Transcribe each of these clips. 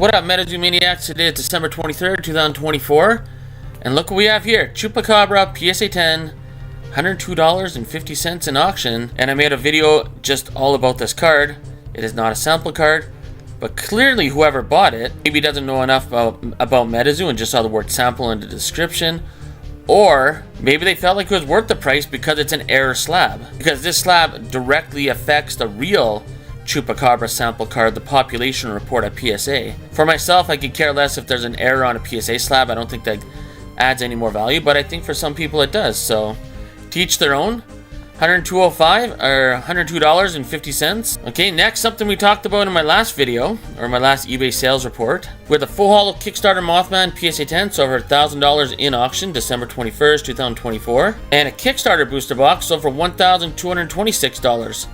What up, MetaZoo Maniacs? Today is December 23rd, 2024. And look what we have here. Chupacabra PSA 10, $102.50 in auction. And I made a video just all about this card. It is not a sample card, but clearly whoever bought it maybe doesn't know enough about MetaZoo and just saw the word sample in the description. Or maybe they felt like it was worth the price because it's an error slab. Because this slab directly affects the real Chupacabra sample card, the population report at PSA. For myself, I could care less if there's an error on a PSA slab. I don't think that adds any more value, but I think for some people it does. So, to each their own. $102.05 or $102.50. Okay, next, something we talked about in my last video, or my last eBay sales report, with a full hollow Kickstarter Mothman PSA 10, so over $1,000 in auction, December 21st, 2024, and a Kickstarter booster box sold for $1,226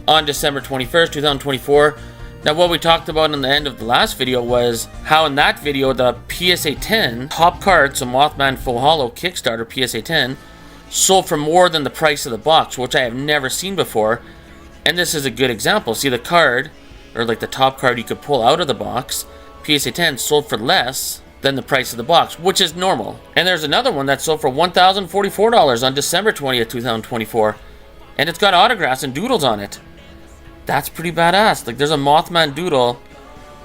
on December 21st, 2024. Now, what we talked about in the end of the last video was how in that video, the PSA 10 top card, so Mothman full hollow Kickstarter PSA 10, sold for more than the price of the box, which I have never seen before. And this is a good example. See, the card, or like the top card you could pull out of the box, PSA 10 sold for less than the price of the box, which is normal. And there's another one that sold for $1,044 on December 20th, 2024. And it's got autographs and doodles on it. That's pretty badass. Like, there's a Mothman doodle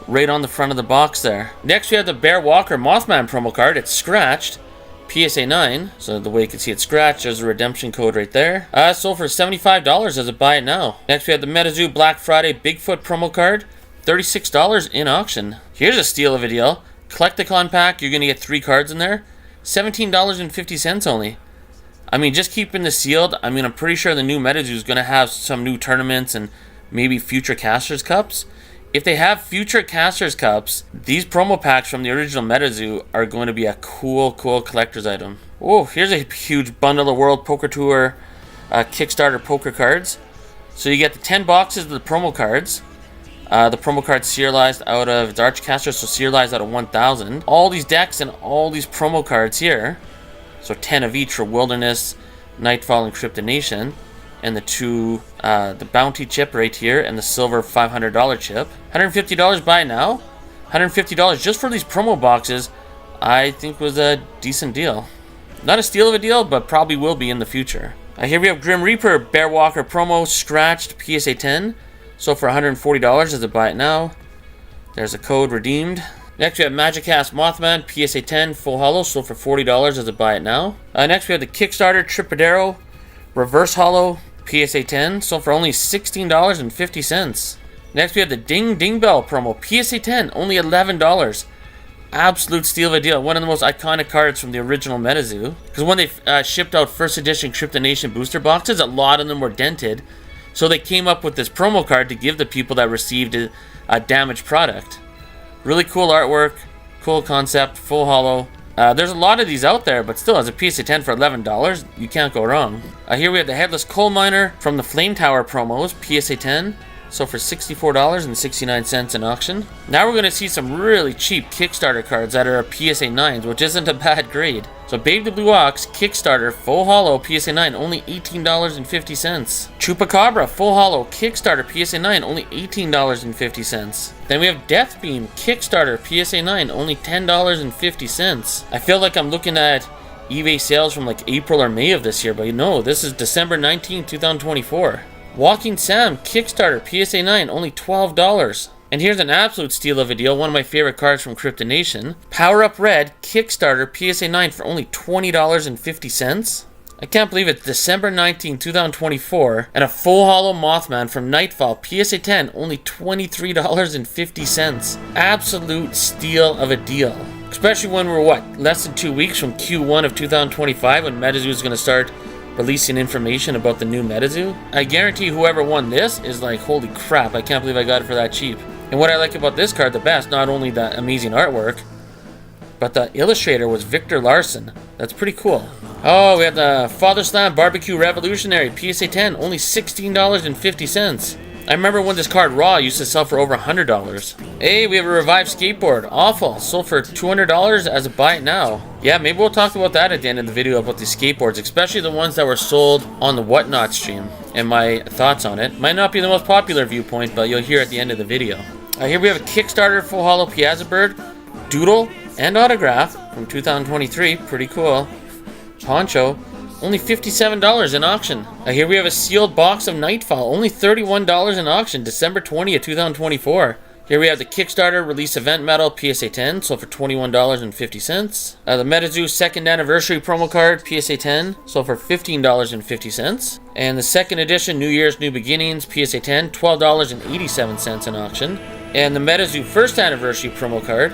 right on the front of the box there. Next, we have the Bear Walker Mothman promo card. It's scratched. PSA 9, so the way you can see it scratched, there's a redemption code right there. Sold for $75 as a buy it now. Next we have the MetaZoo Black Friday Bigfoot promo card, $36 in auction. Here's a steal of a deal. Collecticon pack, you're going to get 3 cards in there, $17.50 only. I mean, just keeping this sealed, I mean, I'm pretty sure the new MetaZoo is going to have some new tournaments and maybe future Casters Cups. If they have future Casters Cups, these promo packs from the original MetaZoo are going to be a cool collector's item. Oh, here's a huge bundle of World Poker Tour Kickstarter poker cards. So you get the 10 boxes of the promo cards. The promo cards serialized out of, it's Archcaster, so serialized out of 1,000. All these decks and all these promo cards here. So 10 of each for Wilderness, Nightfall, and Cryptid Nation. And the two, the bounty chip right here and the silver $500 chip. $150 buy now. $150 just for these promo boxes, I think was a decent deal. Not a steal of a deal, but probably will be in the future. Here we have Grim Reaper Bear Walker promo scratched PSA 10. So for $140 as a buy it now. There's a code redeemed. Next we have Magic Cast Mothman PSA 10 full hollow, sold for $40 as a buy it now. Next we have the Kickstarter Tripadero Reverse Hollow PSA 10, sold for only $16.50. Next we have the Ding Ding Bell promo, PSA 10, only $11. Absolute steal of a deal. One of the most iconic cards from the original MetaZoo. Because when they shipped out first edition Cryptid Nation booster boxes, a lot of them were dented. So they came up with this promo card to give the people that received a damaged product. Really cool artwork, cool concept, full hollow. There's a lot of these out there, but still, as a PSA 10 for $11, you can't go wrong. Here we have the Headless Coal Miner from the Flame Tower promos, PSA 10, so for $64.69 in auction. Now we're going to see some really cheap Kickstarter cards that are PSA 9s, which isn't a bad grade. So Babe the Blue Ox, Kickstarter, full hollow, PSA 9, only $18.50. Chupacabra, full hollow, Kickstarter, PSA 9, only $18.50. Then we have Deathbeam, Kickstarter, PSA 9, only $10.50. I feel like I'm looking at eBay sales from like April or May of this year, but no, this is December 19th, 2024. Walking Sam, Kickstarter, PSA 9, only $12. And here's an absolute steal of a deal, one of my favorite cards from Cryptid Nation. Power Up Red, Kickstarter, PSA 9 for only $20.50. I can't believe it's December 19, 2024, and a full hollow Mothman from Nightfall, PSA 10, only $23.50. Absolute steal of a deal. Especially when we're, less than 2 weeks from Q1 of 2025, when MetaZoo is going to start releasing information about the new MetaZoo. I guarantee whoever won this is like, holy crap, I can't believe I got it for that cheap. And what I like about this card the best, not only the amazing artwork, but the illustrator was Victor Larson. That's pretty cool. Oh, we have the Father Slam Barbecue Revolutionary, PSA 10, only $16.50. I remember when this card raw used to sell for over $100. Hey, we have a revived skateboard. Awful. Sold for $200 as a buy it now. Yeah, maybe we'll talk about that at the end of the video about these skateboards, especially the ones that were sold on the Whatnot stream, and my thoughts on it. Might not be the most popular viewpoint, but you'll hear at the end of the video. Here we have a Kickstarter full holo Piazza Bird, doodle, and autograph from 2023. Pretty cool. Poncho, only $57 in auction. Here we have a sealed box of Nightfall, only $31 in auction, December 20th, 2024. Here we have the Kickstarter release event medal PSA 10, sold for $21.50. The MetaZoo second anniversary promo card PSA 10, sold for $15.50. And the second edition New Year's New Beginnings PSA 10, $12.87 in auction. And the MetaZoo first anniversary promo card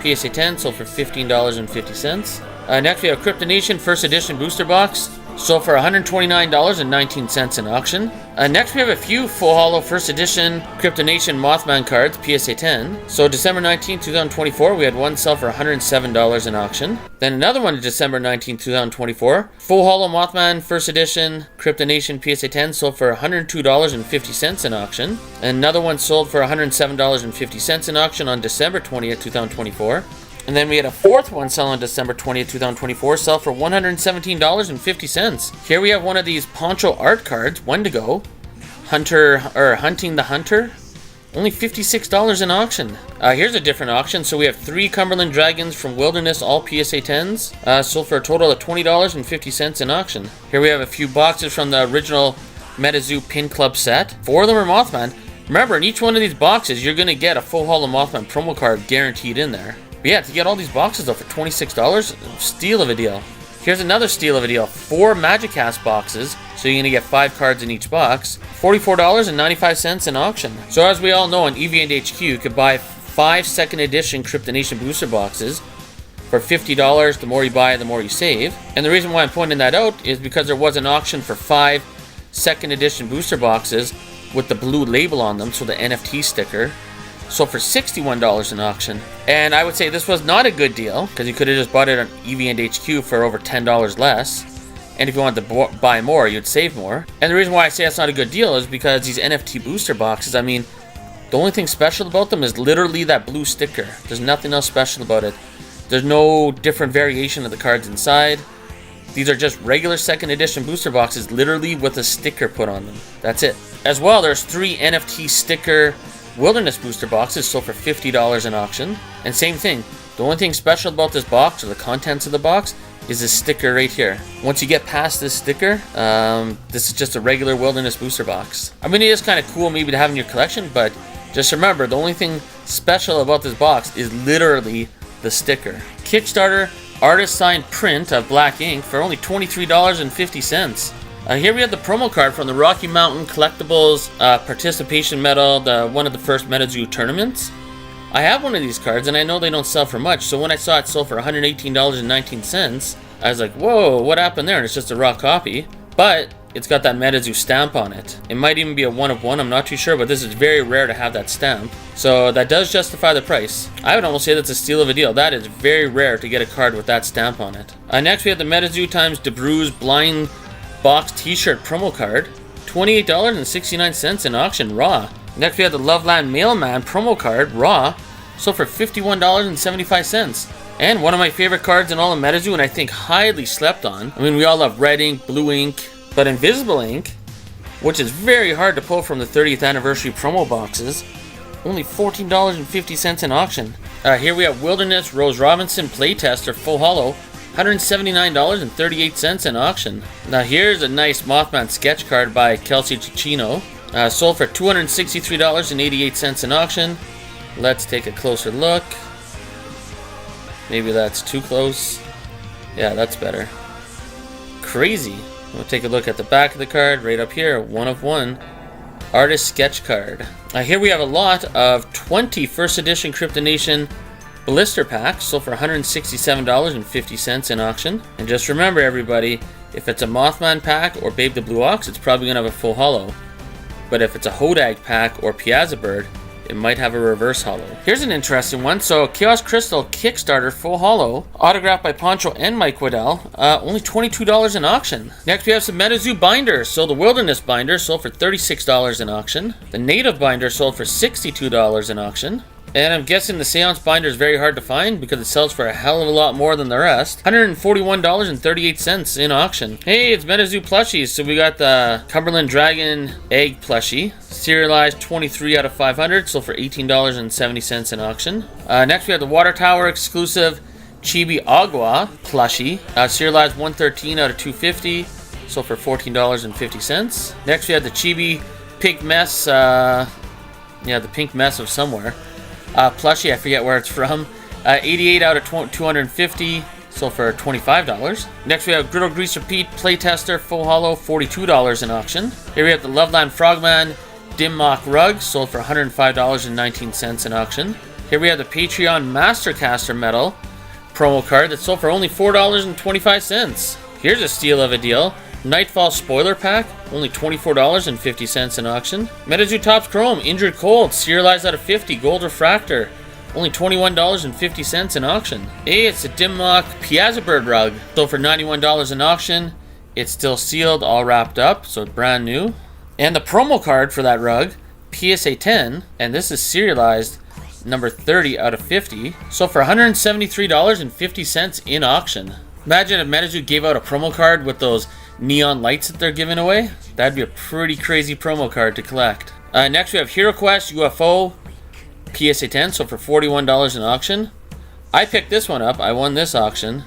PSA 10, sold for $15.50. Next we have Crypto Nation first edition booster box, sold for $129.19 in auction. Next we have a few full holo first edition Crypto Nation Mothman cards, PSA 10. So December 19, 2024, we had one sell for $107 in auction. Then another one December 19, 2024. Full holo Mothman first edition Crypto Nation PSA 10 sold for $102.50 in auction. And another one sold for $107.50 in auction on December 20th, 2024. And then we had a fourth one sell on December 20th, 2024, sell for $117.50. Here we have one of these Poncho art cards, one to go. Hunting the Hunter, only $56 in auction. Here's a different auction. So we have 3 Cumberland Dragons from Wilderness, all PSA 10s, sold for a total of $20.50 in auction. Here we have a few boxes from the original MetaZoo Pin Club set. 4 of them are Mothman. Remember, in each one of these boxes, you're going to get a full holo Mothman promo card guaranteed in there. But yeah, to get all these boxes though for $26, steal of a deal. Here's another steal of a deal. 4 Magic Cast boxes, so you're going to get 5 cards in each box. $44.95 in auction. So as we all know, on EV and HQ, you could buy 5 second edition Crypto Nation booster boxes for $50. The more you buy, the more you save. And the reason why I'm pointing that out is because there was an auction for 5 second edition booster boxes with the blue label on them, so the NFT sticker. Sold for $61 in auction. And I would say this was not a good deal, because you could have just bought it on EV and HQ for over $10 less. And if you wanted to buy more, you'd save more. And the reason why I say that's not a good deal is because these NFT booster boxes, I mean, the only thing special about them is literally that blue sticker. There's nothing else special about it. There's no different variation of the cards inside. These are just regular second edition booster boxes, literally with a sticker put on them. That's it. As well, there's 3 NFT sticker Wilderness booster boxes sold for $50 in auction. And same thing, the only thing special about this box, or the contents of the box, is this sticker right here. Once you get past this sticker, this is just a regular Wilderness booster box. I mean, it is kind of cool maybe to have in your collection, but just remember, the only thing special about this box is literally the sticker. Kickstarter artist signed print of black ink for only $23.50. Here we have the promo card from the Rocky Mountain Collectibles participation medal, one of the first MetaZoo tournaments. I have one of these cards, and I know they don't sell for much, so when I saw it sold for $118.19, I was like, whoa, what happened there? And it's just a raw copy, but it's got that MetaZoo stamp on it. It might even be a 1 of 1, I'm not too sure, but this is very rare to have that stamp, so that does justify the price. I would almost say that's a steal of a deal. That is very rare to get a card with that stamp on it. Next we have the MetaZoo times DeBru's Blind Box t-shirt promo card, $28.69 in auction, raw. Next we have the Loveland Mailman promo card, raw, sold for $51.75. And one of my favorite cards in all of MetaZoo, and I think highly slept on. I mean, we all love red ink, blue ink, but invisible ink, which is very hard to pull from the 30th anniversary promo boxes, only $14.50 in auction. Here we have Wilderness Rose Robinson Playtester full holo, $179.38 in auction. Now here's a nice Mothman sketch card by Kelsey Cicino. Sold for $263.88 in auction. Let's take a closer look. Maybe that's too close. Yeah, that's better. Crazy. We'll take a look at the back of the card right up here. 1 of 1. Artist sketch card. Here we have a lot of 20 first edition Crypto Nation blister packs, sold for $167.50 in auction. And just remember, everybody, if it's a Mothman pack or Babe the Blue Ox, it's probably going to have a full holo. But if it's a Hodag pack or Piazza Bird, it might have a reverse holo. Here's an interesting one. So Chaos Crystal Kickstarter full holo, autographed by Poncho and Mike Waddell, only $22 in auction. Next we have some MetaZoo binders. So the Wilderness binder sold for $36 in auction. The Native binder sold for $62 in auction. And I'm guessing the Seance binder is very hard to find because it sells for a hell of a lot more than the rest. $141.38 in auction. Hey, it's MetaZoo plushies. So we got the Cumberland Dragon Egg plushie. Serialized 23 out of 500. Sold for $18.70 in auction. Next we have the Water Tower exclusive Chibi Agua plushie. Serialized 113 out of 250. Sold for $14.50. Next we have the Chibi Pink Mess. The Pink Mess of somewhere. Plushie, I forget where it's from. 88 out of 250, sold for $25. Next we have Griddle Greaser Pete Playtester Full Hollow, $42 in auction. Here we have the Loveland Frogman Dim Mock Rug, sold for $105.19 in auction. Here we have the Patreon Mastercaster Metal promo card that sold for only $4.25. Here's a steal of a deal. Nightfall Spoiler Pack, only $24.50 in auction. MetaZoo Topps Chrome, Injured Cold, serialized out of 50, Gold Refractor, only $21.50 in auction. Hey, it's a Dim Mock Piazza Bird Rug, sold for $91 in auction. It's still sealed, all wrapped up, so it's brand new. And the promo card for that rug, PSA 10, and this is serialized number 30 out of 50, sold for $173.50 in auction. Imagine if MetaZoo gave out a promo card with those neon lights that they're giving away. That'd be a pretty crazy promo card to collect. Next we have HeroQuest UFO PSA 10, so for $41 in auction. I picked this one up. I won this auction.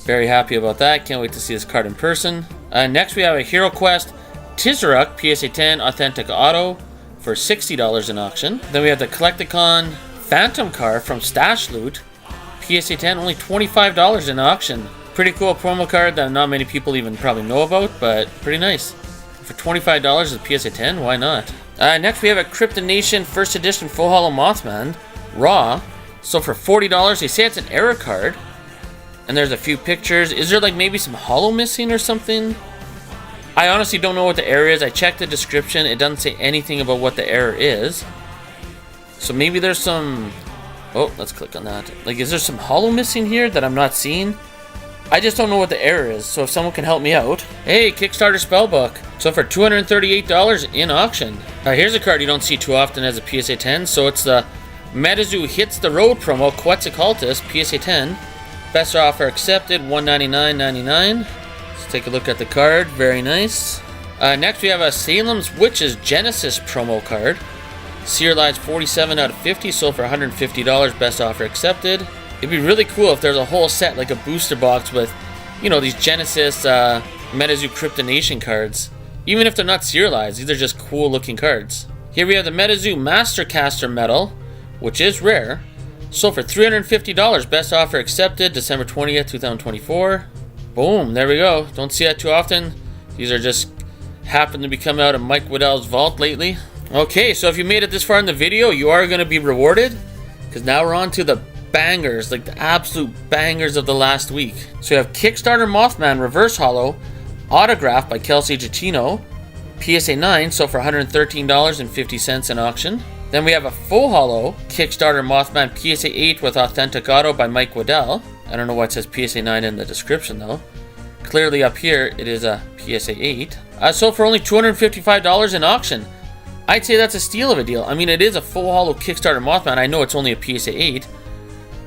Very happy about that. Can't wait to see this card in person. Next we have a HeroQuest Tizerac PSA 10 Authentic Auto for $60 in auction. Then we have the Collecticon Phantom card from Stash Loot PSA 10, only $25 in auction. Pretty cool promo card that not many people even probably know about, but pretty nice. For $25 at PSA 10, why not? Next we have a Krypton Nation First Edition Full Hollow Mothman, Raw. So for $40, they say it's an error card. And there's a few pictures. Is there like maybe some hollow missing or something? I honestly don't know what the error is. I checked the description. It doesn't say anything about what the error is. So maybe there's some... Oh, let's click on that. Like, is there some hollow missing here that I'm not seeing? I just don't know what the error is, so if someone can help me out. Hey, Kickstarter Spellbook. So for $238 in auction. Here's a card you don't see too often as a PSA 10. So it's the MetaZoo Hits the Road promo, Quetzalcoatlus, PSA 10. Best offer accepted, $199.99. Let's take a look at the card. Very nice. Next we have a Salem's Witches Genesis promo card. Serialized 47 out of 50, sold for $150. Best offer accepted. It'd be really cool if there's a whole set, like a booster box with, you know, these Genesis MetaZoo Krypton Nation cards. Even if they're not serialized, these are just cool looking cards. Here we have the MetaZoo Mastercaster Metal, which is rare. Sold for $350. Best offer accepted, December 20th, 2024. Boom, there we go. Don't see that too often. These are just happen to be coming out of Mike Waddell's vault lately. Okay, so if you made it this far in the video, you are going to be rewarded. Because now we're on to the bangers, like the absolute bangers of the last week. So you have Kickstarter Mothman Reverse Hollow, autographed by Kelsey Gittino, PSA 9, so for $113.50 in auction. Then we have a Full Hollow Kickstarter Mothman PSA 8 with Authentic Auto by Mike Waddell. I don't know why it says PSA 9 in the description though. Clearly up here it is a PSA 8. Sold for only $255 in auction. I'd say that's a steal of a deal. I mean, it is a Full Hollow Kickstarter Mothman. I know it's only a PSA 8.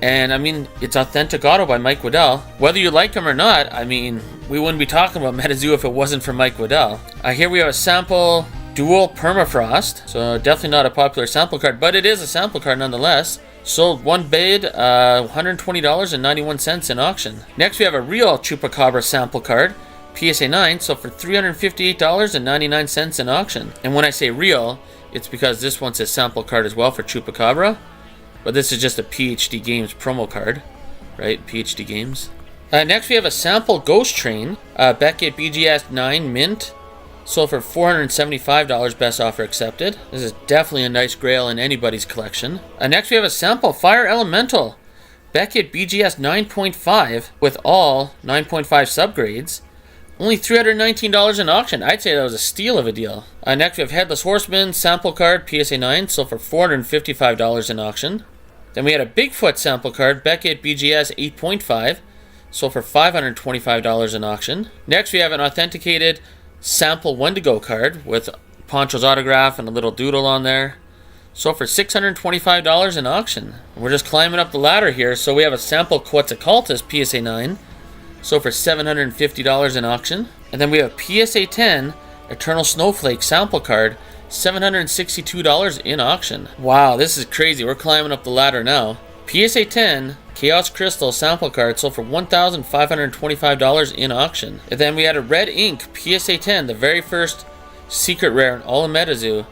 And I mean, it's Authentic Auto by Mike Waddell. Whether you like him or not, I mean, we wouldn't be talking about MetaZoo if it wasn't for Mike Waddell. Here we have a sample Dual Permafrost. So definitely not a popular sample card, but it is a sample card nonetheless. Sold one bid, $120.91 in auction. Next we have a real Chupacabra sample card. PSA 9, sold for $358.99 in auction. And when I say real, it's because this one says sample card as well for Chupacabra. But this is just a PhD Games promo card, right? PhD Games. Next we have a sample Ghost Train, Beckett BGS 9 Mint. Sold for $475, best offer accepted. This is definitely a nice grail in anybody's collection. Next we have a sample Fire Elemental, Beckett BGS 9.5 with all 9.5 subgrades. Only $319 in auction. I'd say that was a steal of a deal. Next we have Headless Horseman sample card, PSA 9, sold for $455 in auction. Then we had a Bigfoot sample card, Beckett BGS 8.5, sold for $525 in auction. Next we have an authenticated sample Wendigo card with Poncho's autograph and a little doodle on there. Sold for $625 in auction. We're just climbing up the ladder here. So we have a sample Quetzalcoatlus PSA 9. Sold for $750 in auction. And then we have PSA 10 Eternal Snowflake sample card. $762 in auction. Wow, this is crazy. We're climbing up the ladder now. PSA 10 Chaos Crystal sample card sold for $1,525 in auction. And then we had a red ink PSA 10, the very first secret rare in all of MetaZoo.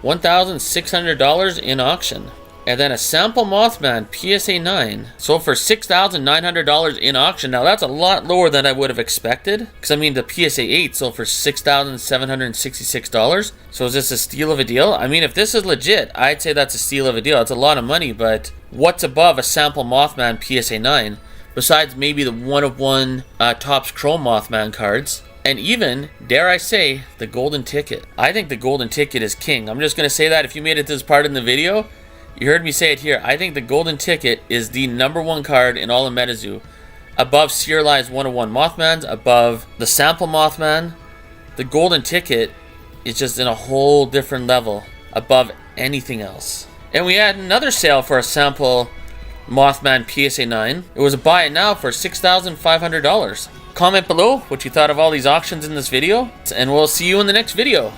$1,600 in auction. And then a sample Mothman PSA 9 sold for $6,900 in auction. Now that's a lot lower than I would have expected, because I mean the PSA 8 sold for $6,766. So is this a steal of a deal? I mean, if this is legit, I'd say that's a steal of a deal. It's a lot of money, but what's above a sample Mothman PSA 9 besides maybe the one-of-one Topps Chrome Mothman cards? And even, dare I say, the golden ticket. I think the golden ticket is king. I'm just going to say that if you made it to this part in the video, you heard me say it here. I think the golden ticket is the #1 card in all of MetaZoo. Above serialized 101 Mothmans, above the sample Mothman. The golden ticket is just in a whole different level above anything else. And we had another sale for a sample Mothman PSA 9. It was a buy it now for $6,500. Comment below what you thought of all these auctions in this video, and we'll see you in the next video.